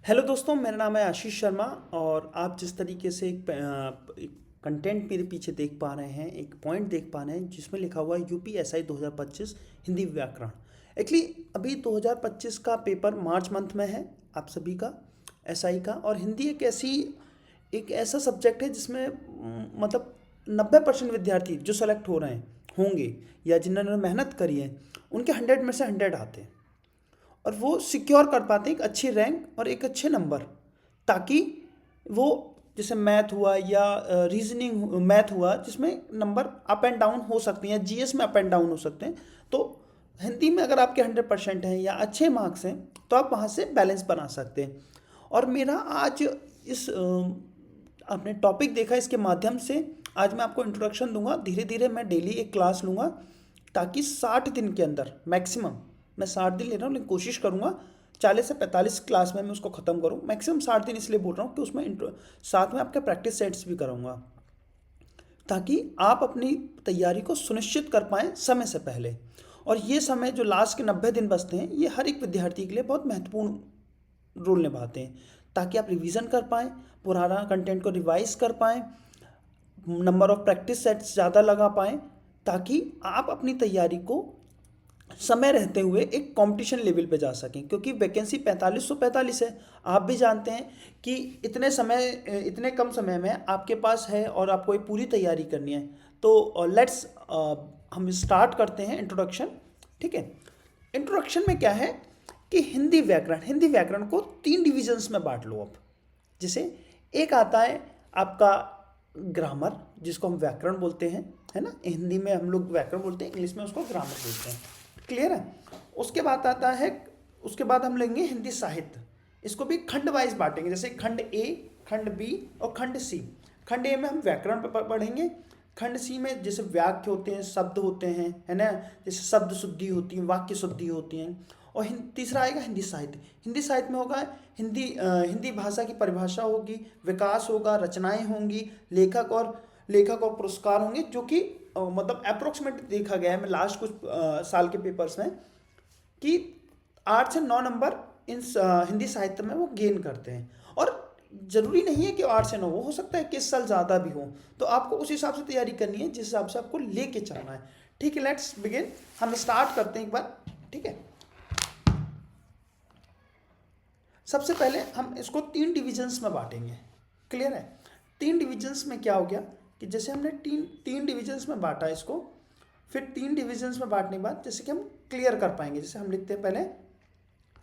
Hello दोस्तों, मेरा नाम है आशीष शर्मा। और आप जिस तरीके से एक कंटेंट मेरे पीछे देख पा रहे हैं, एक पॉइंट देख पा रहे हैं जिसमें लिखा हुआ है यूपीएसआई 2025 हिंदी व्याकरण। एक्चुअली अभी 2025 का पेपर मार्च मंथ में है आप सभी का, एसआई का। और हिंदी एक ऐसा सब्जेक्ट है जिसमें मतलब 90% विद्यार्थी जो सेलेक्ट हो रहे हैं होंगे या जिन्होंने मेहनत करी है उनके 100 में से 100 आते हैं। और वो सिक्योर कर पाते हैं एक अच्छी रैंक और एक अच्छे नंबर, ताकि वो जैसे मैथ हुआ या रीजनिंग मैथ हुआ जिसमें नंबर अप एंड डाउन हो सकते हैं या जीएस में अप एंड डाउन हो सकते हैं। तो हिंदी में अगर आपके 100% हैं या अच्छे मार्क्स हैं तो आप वहाँ से बैलेंस बना सकते हैं। और मेरा आज इस आपने टॉपिक देखा, इसके माध्यम से आज मैं आपको इंट्रोडक्शन दूंगा। धीरे धीरे मैं डेली एक क्लास लूँगा ताकि 60 दिन के अंदर मैक्सिमम, मैं 60 दिन ले रहा हूँ लेकिन कोशिश करूँगा 40 से 45 क्लास में मैं उसको ख़त्म करूँ। मैक्सिमम 60 दिन इसलिए बोल रहा हूँ कि उसमें साथ में आपके प्रैक्टिस सेट्स भी कराऊँगा ताकि आप अपनी तैयारी को सुनिश्चित कर पाएँ समय से पहले। और ये समय जो लास्ट के 90 दिन बचते हैं ये हर एक विद्यार्थी के लिए बहुत महत्वपूर्ण रोल निभाते हैं, ताकि आप रिवीजन कर पाएँ, पुराना कंटेंट को रिवाइज कर पाएँ, नंबर ऑफ प्रैक्टिस सेट्स ज़्यादा लगा पाएँ, ताकि आप अपनी तैयारी को समय रहते हुए एक कंपटीशन लेवल पे जा सकें। क्योंकि वैकेंसी 4545 है, आप भी जानते हैं कि इतने कम समय में आपके पास है और आपको ये पूरी तैयारी करनी है। तो लेट्स हम स्टार्ट करते हैं इंट्रोडक्शन। ठीक है, इंट्रोडक्शन में क्या है कि हिंदी व्याकरण को 3 डिविजन्स में बांट लो आप। जैसे एक आता है आपका ग्रामर, जिसको हम व्याकरण बोलते हैं, है ना। हिंदी में हम लोग व्याकरण बोलते हैं, इंग्लिश में उसको ग्रामर बोलते हैं। क्लियर है। उसके बाद आता है, उसके बाद हम लेंगे हिंदी साहित्य। इसको भी खंड वाइज बांटेंगे, जैसे खंड ए, खंड बी और खंड सी। खंड ए में हम व्याकरण पर पढ़ेंगे। खंड सी में जैसे वाक्य होते हैं, शब्द होते हैं, है ना। जैसे शब्द शुद्धि होती है, वाक्य शुद्धि होती हैं। और तीसरा आएगा हिंदी साहित्य। हिंदी साहित्य में होगा हिंदी भाषा की परिभाषा होगी, विकास होगा, रचनाएं होंगी, लेखक और पुरस्कार होंगे, जो कि मतलब अप्रोक्सीमेट देखा गया है मैं लास्ट कुछ साल के पेपर्स में कि 8 से 9 नंबर इन हिंदी साहित्य में वो गेन करते हैं। और ज़रूरी नहीं है कि 8 से 9, वो हो सकता है कि इस साल ज़्यादा भी हो। तो आपको उस हिसाब से तैयारी करनी है जिस हिसाब से आपको लेके चलना है। ठीक है, लेट्स बिगिन। हम स्टार्ट करते हैं एक बार। ठीक है, सबसे पहले हम इसको 3 डिविजन्स में बांटेंगे। क्लियर है। 3 डिविजन्स में क्या हो गया कि जैसे हमने तीन डिविजन्स में बांटा इसको, फिर 3 डिविजन्स में बांटने के बाद जैसे कि हम क्लियर कर पाएंगे। जैसे हम लिखते हैं, पहले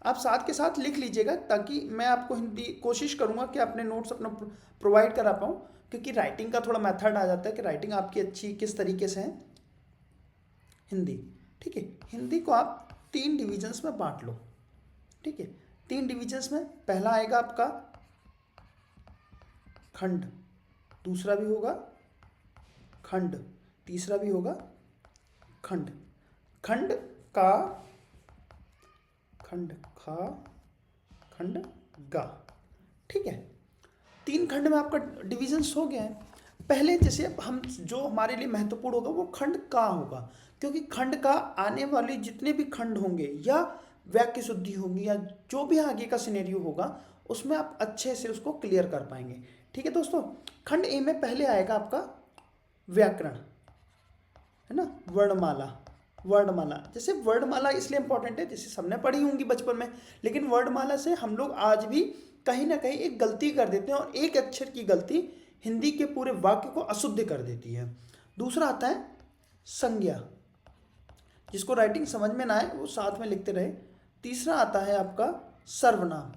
आप साथ के साथ लिख लीजिएगा ताकि मैं आपको हिंदी कोशिश करूँगा कि अपने नोट्स अपना प्रोवाइड करा पाऊँ। क्योंकि राइटिंग का थोड़ा मेथड आ जाता है कि राइटिंग आपकी अच्छी किस तरीके से है। हिंदी, ठीक है, हिंदी को आप 3 डिविजन्स में बांट लो। ठीक है, 3 डिविजन्स में पहला आएगा आपका खंड, दूसरा भी होगा खंड, तीसरा भी होगा खंड। खंड का, खंड खा, खंड गा। ठीक है, 3 खंड में आपका डिविजन्स हो गया है। पहले जैसे हम जो हमारे लिए महत्वपूर्ण होगा वो खंड का होगा, क्योंकि खंड का आने वाले जितने भी खंड होंगे या वाक्य शुद्धि होगी या जो भी आगे का सिनेरियो होगा उसमें आप अच्छे से उसको क्लियर कर पाएंगे। ठीक है दोस्तों, खंड ए में पहले आएगा आपका व्याकरण, है ना। वर्णमाला, वर्णमाला जैसे वर्णमाला इसलिए इंपॉर्टेंट है, जैसे सबने पढ़ी होंगी बचपन में, लेकिन वर्णमाला से हम लोग आज भी कहीं ना कहीं एक गलती कर देते हैं और एक अक्षर की गलती हिंदी के पूरे वाक्य को अशुद्ध कर देती है। दूसरा आता है संज्ञा, जिसको राइटिंग समझ में ना आए वो साथ में लिखते रहे। तीसरा आता है आपका सर्वनाम।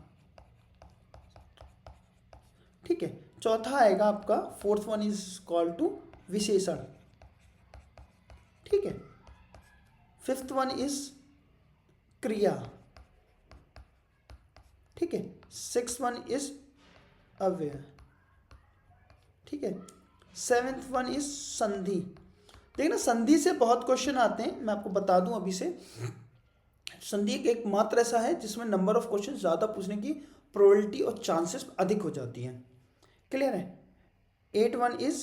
ठीक है, चौथा आएगा आपका, fourth one is called to विशेषण। ठीक है, फिफ्थ वन इज क्रिया। ठीक है, सिक्स वन इज अव्यय। ठीक है, सेवेंथ वन इज संधि। देखिए ना, संधि से बहुत क्वेश्चन आते हैं, मैं आपको बता दूं अभी से। संधि एक मात्र ऐसा है जिसमें नंबर ऑफ क्वेश्चन ज़्यादा पूछने की प्रोबेबिलिटी और चांसेस अधिक हो जाती हैं। क्लियर है। 8 वन इज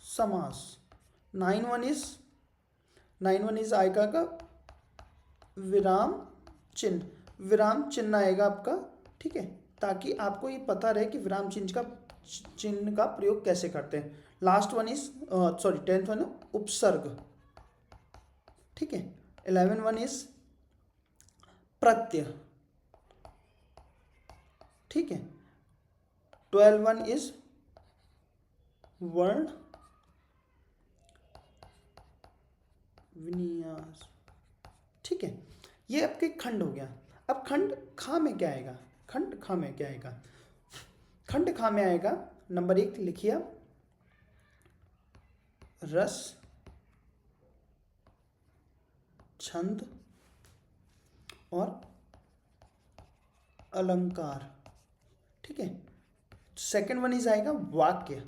समास। 9 वन इज आएगा का विराम चिन्ह, विराम चिन्ह आएगा आपका, ठीक है, ताकि आपको ये पता रहे कि विराम चिन्ह का प्रयोग कैसे करते हैं। Last one is sorry 10th one उपसर्ग, ठीक है। 11 वन इज प्रत्यय, ठीक है। 12 वन इज वर्ण विन्यास, ठीक है। ये आपके खंड हो गया। अब खंड खा में क्या आएगा, खंड खा में क्या आएगा, खंड खा में आएगा नंबर 1 लिखिए आप, रस, छंद और अलंकार, ठीक है। सेकंड वन इज आएगा वाक्य।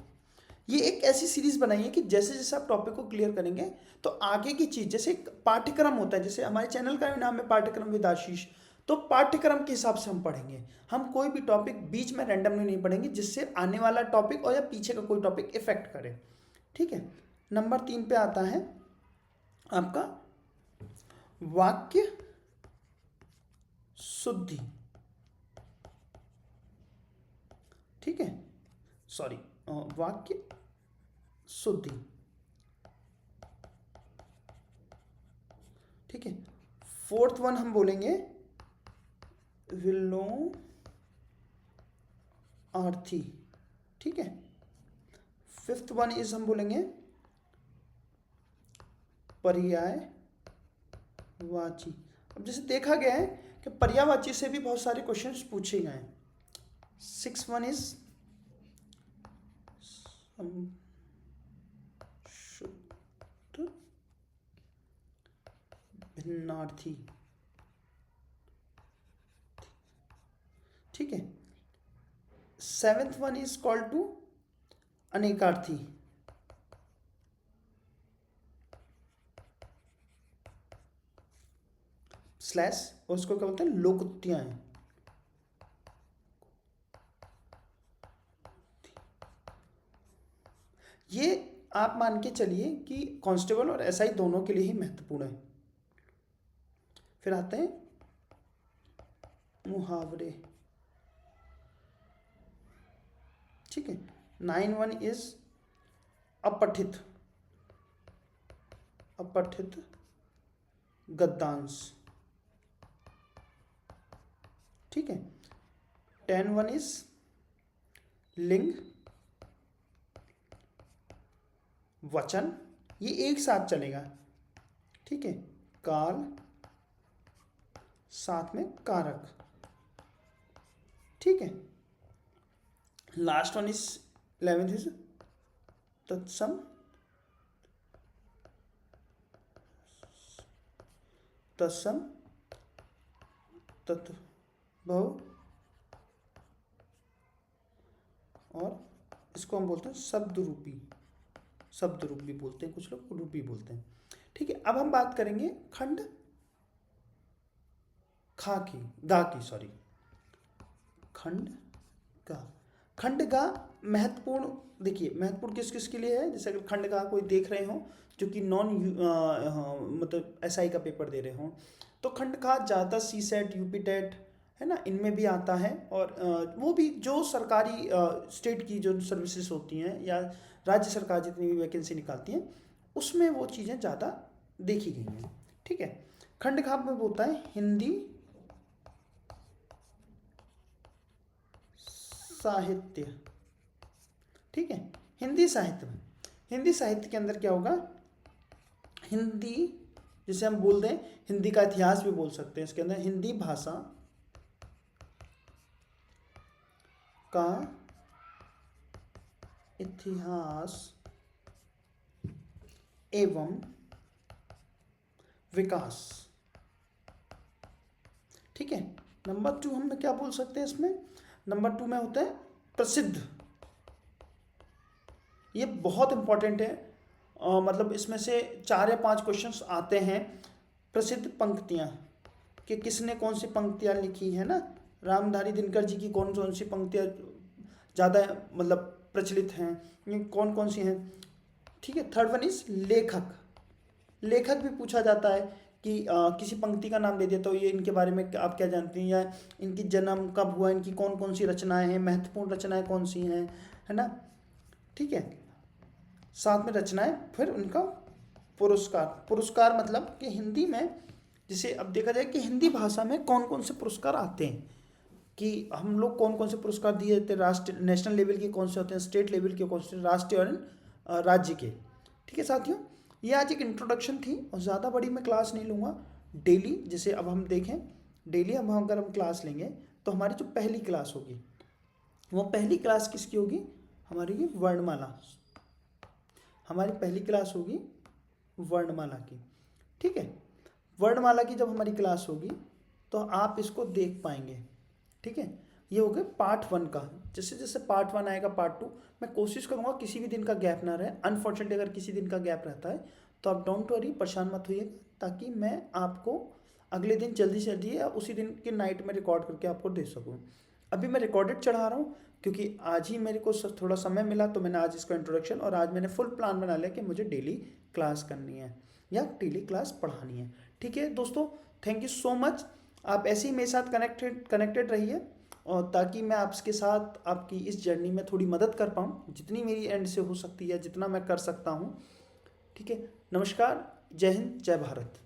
ये एक ऐसी सीरीज बनाइए कि जैसे जैसे आप टॉपिक को क्लियर करेंगे तो आगे की चीज, जैसे एक पाठ्यक्रम होता है, जैसे हमारे चैनल का भी नाम है पाठ्यक्रम विद आशीष, तो पाठ्यक्रम के हिसाब से हम पढ़ेंगे। हम कोई भी टॉपिक बीच में रैंडमली नहीं पढ़ेंगे जिससे आने वाला टॉपिक और या पीछे का कोई टॉपिक इफेक्ट करे, ठीक है। नंबर 3 पे आता है आपका वाक्य शुद्धि, ठीक है, सॉरी वाक्य शुद्धि, ठीक है। 4th वन हम बोलेंगे विलोमार्थी, ठीक है। 5th वन इज हम बोलेंगे पर्यायवाची। अब जैसे देखा गया है कि पर्यायवाची से भी बहुत सारे क्वेश्चंस पूछे गए हैं। 6th वन इज शुद्ध भिन्नार्थी, ठीक है। 7th one is called to अनेकार्थी, स्लैश, और उसको क्या बोलते हैं, लोकोक्तियां। ये आप मान के चलिए कि कांस्टेबल और एसआई दोनों के लिए ही महत्वपूर्ण है। फिर आते हैं मुहावरे, ठीक है। 9 वन इज अपठित, अपठित गद्यांश, ठीक है। 10 वन इज लिंग वचन, ये एक साथ चलेगा, ठीक है। काल साथ में कारक, ठीक है। Last one is 11th is तत्सम, तत्सम तत्भव, और इसको हम बोलते हैं शब्द रूपी, शब्द रूप भी बोलते हैं, कुछ लोग रूपी बोलते हैं, ठीक है। अब हम बात करेंगे खंड खा की, गा की, सॉरी, खंड गा। खंड गा महत्वपूर्ण, देखिए महत्वपूर्ण किस किस के लिए है, जैसे अगर खंड गा कोई देख रहे हो जो कि मतलब एसआई का पेपर दे रहे हो, तो खंड का ज़्यादा सी सेट यूपी टेट है ना, इनमें भी आता है। और वो भी जो सरकारी स्टेट की जो सर्विसेज होती हैं या राज्य सरकार जितनी भी वैकेंसी निकालती हैं उसमें वो चीज़ें ज़्यादा देखी गई हैं, ठीक है। खंड खाप में होता है हिंदी साहित्य, ठीक है। हिंदी साहित्य में, हिंदी साहित्य के अंदर क्या होगा, हिंदी जिसे हम बोल दें हिंदी का इतिहास भी बोल सकते हैं, इसके अंदर हिंदी भाषा का इतिहास एवं विकास, ठीक है। नंबर 2 हम क्या बोल सकते हैं इसमें, नंबर 2 में होता है प्रसिद्ध, ये बहुत इंपॉर्टेंट है, मतलब इसमें से 4 या 5 क्वेश्चंस आते हैं। प्रसिद्ध पंक्तियाँ कि किसने कौन सी पंक्तियाँ लिखी है ना, रामधारी दिनकर जी की कौन कौन सी पंक्तियाँ ज़्यादा मतलब प्रचलित हैं, ये कौन कौन सी हैं, ठीक है। 3rd वन इज लेखक, लेखक भी पूछा जाता है कि किसी पंक्ति का नाम दे देता हूँ, ये इनके बारे में आप क्या जानते हैं, या इनकी जन्म कब हुआ, इनकी कौन कौन सी रचनाएं हैं, महत्वपूर्ण रचनाएं कौन सी हैं, है ना। ठीक है, साथ में रचनाएं, फिर उनका पुरस्कार। पुरस्कार मतलब कि हिंदी में जिसे अब देखा जाए कि हिंदी भाषा में कौन कौन से पुरस्कार आते हैं, कि हम लोग कौन कौन से पुरस्कार दिए जाते हैं, राष्ट्रीय नेशनल लेवल के कौन से होते हैं, स्टेट लेवल के कौन से, राष्ट्रीय और राज्य के। ठीक है साथियों, ये आज एक इंट्रोडक्शन थी और ज़्यादा बड़ी मैं क्लास नहीं लूँगा। डेली जैसे अब हम देखें, डेली अगर हम क्लास लेंगे तो हमारी जो पहली क्लास होगी, वो पहली क्लास किसकी होगी, हमारी ये वर्णमाला, हमारी पहली क्लास होगी वर्णमाला की। ठीक है, वर्णमाला की जब हमारी क्लास होगी तो आप इसको देख पाएंगे। ठीक है, ये हो गया पार्ट 1 का। जैसे जैसे पार्ट 1 आएगा पार्ट 2, मैं कोशिश करूँगा किसी भी दिन का गैप ना रहे। अनफॉर्चुनेटली अगर किसी दिन का गैप रहता है तो आप डोंट वरी, परेशान मत होइए, ताकि मैं आपको अगले दिन जल्दी से जल्दी या उसी दिन की नाइट में रिकॉर्ड करके आपको दे सकूँ। अभी मैं रिकॉर्डेड चढ़ा रहा हूँ क्योंकि आज ही मेरे को थोड़ा समय मिला, तो मैंने आज इसका इंट्रोडक्शन, और आज मैंने फुल प्लान बना लिया कि मुझे डेली क्लास करनी है या डेली क्लास पढ़ानी है। ठीक है दोस्तों, थैंक यू सो मच। आप ऐसे ही मेरे साथ कनेक्टेड रहिए, और ताकि मैं आपके साथ आपकी इस जर्नी में थोड़ी मदद कर पाऊँ, जितनी मेरी एंड से हो सकती है, जितना मैं कर सकता हूँ। ठीक है, नमस्कार, जय हिंद, जय भारत।